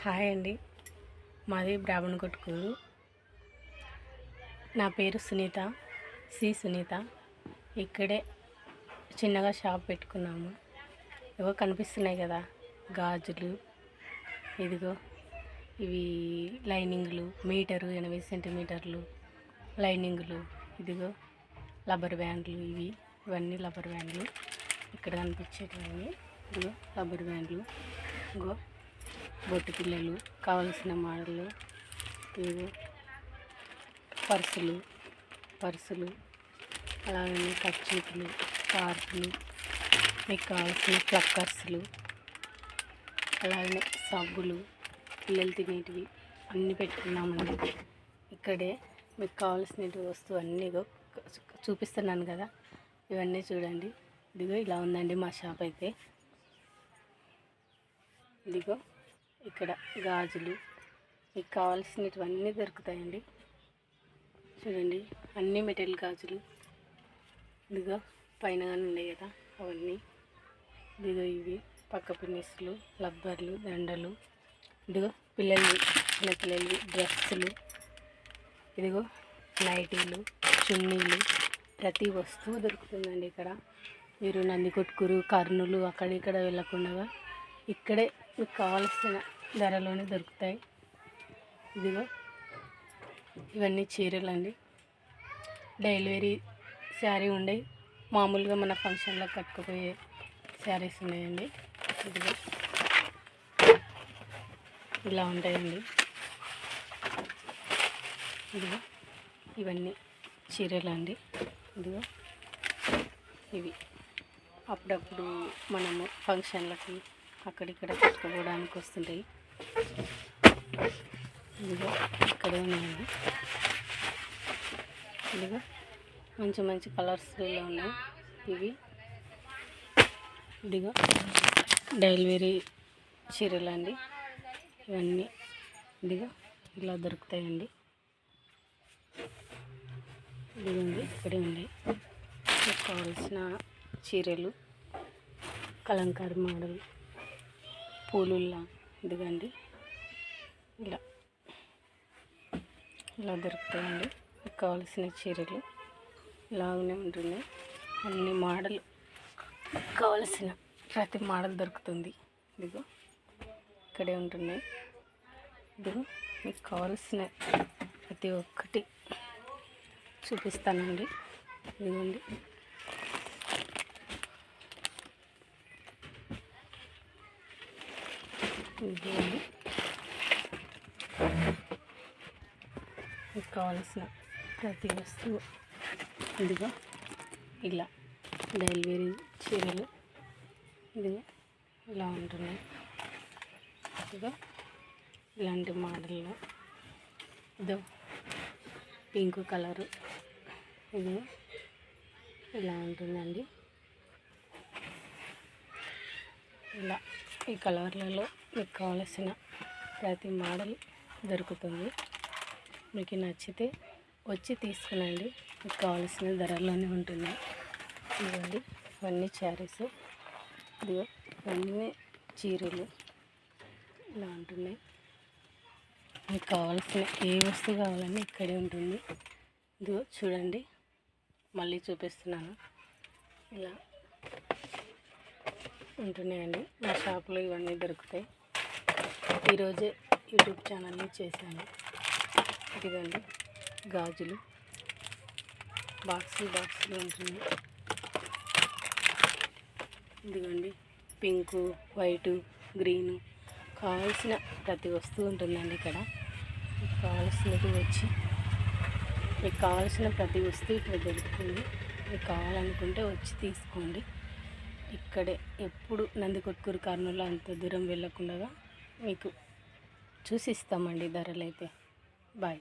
Hi అండి, మాది బ్రాహ్మణ కొట్టుకూరు. నా పేరు సునీత, సునీత. ఇక్కడే చిన్నగా షాప్ పెట్టుకున్నాము. ఇవో కనిపిస్తున్నాయి కదా, గాజులు. ఇదిగో ఇవి లైనింగ్లు, మీటరు 80 సెంటీమీటర్లు లైనింగ్లు. ఇదిగో రబ్బర్ బ్యాండ్లు, ఇవన్నీ రబ్బర్ బ్యాండ్లు. ఇక్కడ కనిపించేటివన్నీ ఇదిగో రబ్బర్ బ్యాండ్లు. ఇగో బొట్టు పిల్లలు కావలసిన మోడళ్ళు. ఇవి పర్సులు అలాగే కర్చీఫ్లు, స్కార్ఫ్లు, మీకు కావాల్సిన ప్లక్కర్స్లు, అలాగే సబ్బులు, పిల్లలు తినేటివి అన్నీ పెట్టుకున్నామండి. ఇక్కడే మీకు కావాల్సిన వస్తువు అన్నీ చూపిస్తున్నాను కదా, ఇవన్నీ చూడండి. ఇదిగో ఇలా ఉందండి మా షాప్ అయితే. ఇదిగో ఇక్కడ గాజులు, మీకు కావాల్సినవన్నీ దొరుకుతాయండి. చూడండి, అన్నీ మెటల్ గాజులు. ఇదిగో పైన ఉన్నాయి కదా అవన్నీ. ఇదిగో ఇవి పక్క పిన్నిస్లు, రబ్బర్లు, దండలు. ఇదిగో చిన్నపిల్లలవి డ్రెస్సులు. ఇదిగో నైటీలు, చున్నీలు, ప్రతి వస్తువు దొరుకుతుందండి ఇక్కడ. మీరు నందికొట్కూరు, కర్నూలు అక్కడిక్కడ వెళ్ళకుండా ఇక్కడే మీకు కావాల్సిన ధరలోనే దొరుకుతాయి. ఇదిగో ఇవన్నీ చీరలు అండి. డైలీ వేరీ శారీ ఉండే, మామూలుగా మన ఫంక్షన్లో కట్టుకుపోయే శారీస్ ఉన్నాయండి. ఇదిగో ఇలా ఉంటాయండి. ఇదిగో ఇవన్నీ చీరలు అండి. ఇదిగో ఇవి అప్పుడప్పుడు మనము ఫంక్షన్లకి అక్కడిక్కడ కట్టుకోవడానికి వస్తుంటాయి. ఇదిగో ఇక్కడే ఉన్నాయండి. ఇదిగో మంచి మంచి కలర్స్లో ఉన్నాయి ఇవి. ఇదిగో డైలీ వేరీ చీరలు అండి ఇవన్నీ. ఇదిగో ఇలా దొరుకుతాయండి. ఇదిగోండి ఇక్కడే ఉన్నాయి మీకు కావాల్సిన చీరలు, కలంకారీ మోడల్, పూలుల్లా. ఇదిగండి ఇలా దొరుకుతాయండి. మీకు కావాల్సిన చీరలు ఇలాగనే ఉంటున్నాయి. అన్ని మోడల్ కావలసిన ప్రతి మోడల్ దొరుకుతుంది. ఇదిగో ఇక్కడే ఉంటున్నాయి. ఇదిగో మీకు కావాల్సిన ప్రతి ఒక్కటి చూపిస్తానండి. ఇదిగోండి ఇదిగోండి మీకు కావాల్సిన ప్రతి వస్తువు. ఇదిగో ఇలా డైలీ వేరీ చీరలు. ఇదిగో ఇలా ఉంటున్నాయి. ఇదిగో ఇలాంటి మోడల్లో ఇదో పింక్ కలరు. ఇదిగో ఇలా ఉంటుందండి. ఇలా ఈ కలర్లలో మీకు కావలసిన ప్రతి మోడల్ దొరుకుతుంది. మీకు నచ్చితే వచ్చి తీసుకునండి. మీకు కావాల్సిన ధరల్లోనే ఉంటుంది. ఇవ్వండి ఇవన్నీ శారీస్. ఇదిగో ఇవన్నీ చీరలు ఇలా ఉంటున్నాయి. మీకు కావాల్సిన ఏ వస్తువు కావాలని ఇక్కడే ఉంటుంది. ఇదిగో చూడండి, మళ్ళీ చూపిస్తున్నాను. ఇలా ఉంటున్నాయండి మా షాప్లో, ఇవన్నీ దొరుకుతాయి. ఈరోజే యూట్యూబ్ ఛానల్ని చేశాను. ఇదిగోండి గాజులు, బాక్సులు ఉంటున్నాయి. ఇదిగోండి పింకు, వైటు, గ్రీను, కావాల్సిన ప్రతి వస్తువు ఉంటుందండి ఇక్కడ. మీకు కావాల్సినది వచ్చి మీకు కావాల్సిన ప్రతి వస్తువు ఇక్కడ దొరుకుతుంది. మీకు కావాలనుకుంటే వచ్చి తీసుకోండి. ఇక్కడే ఎప్పుడు నందికొట్కూరు, కర్నూలు అంత దూరం వెళ్ళకుండా మీకు చూసి ఇస్తామండి ధరలు అయితే. బాయ్.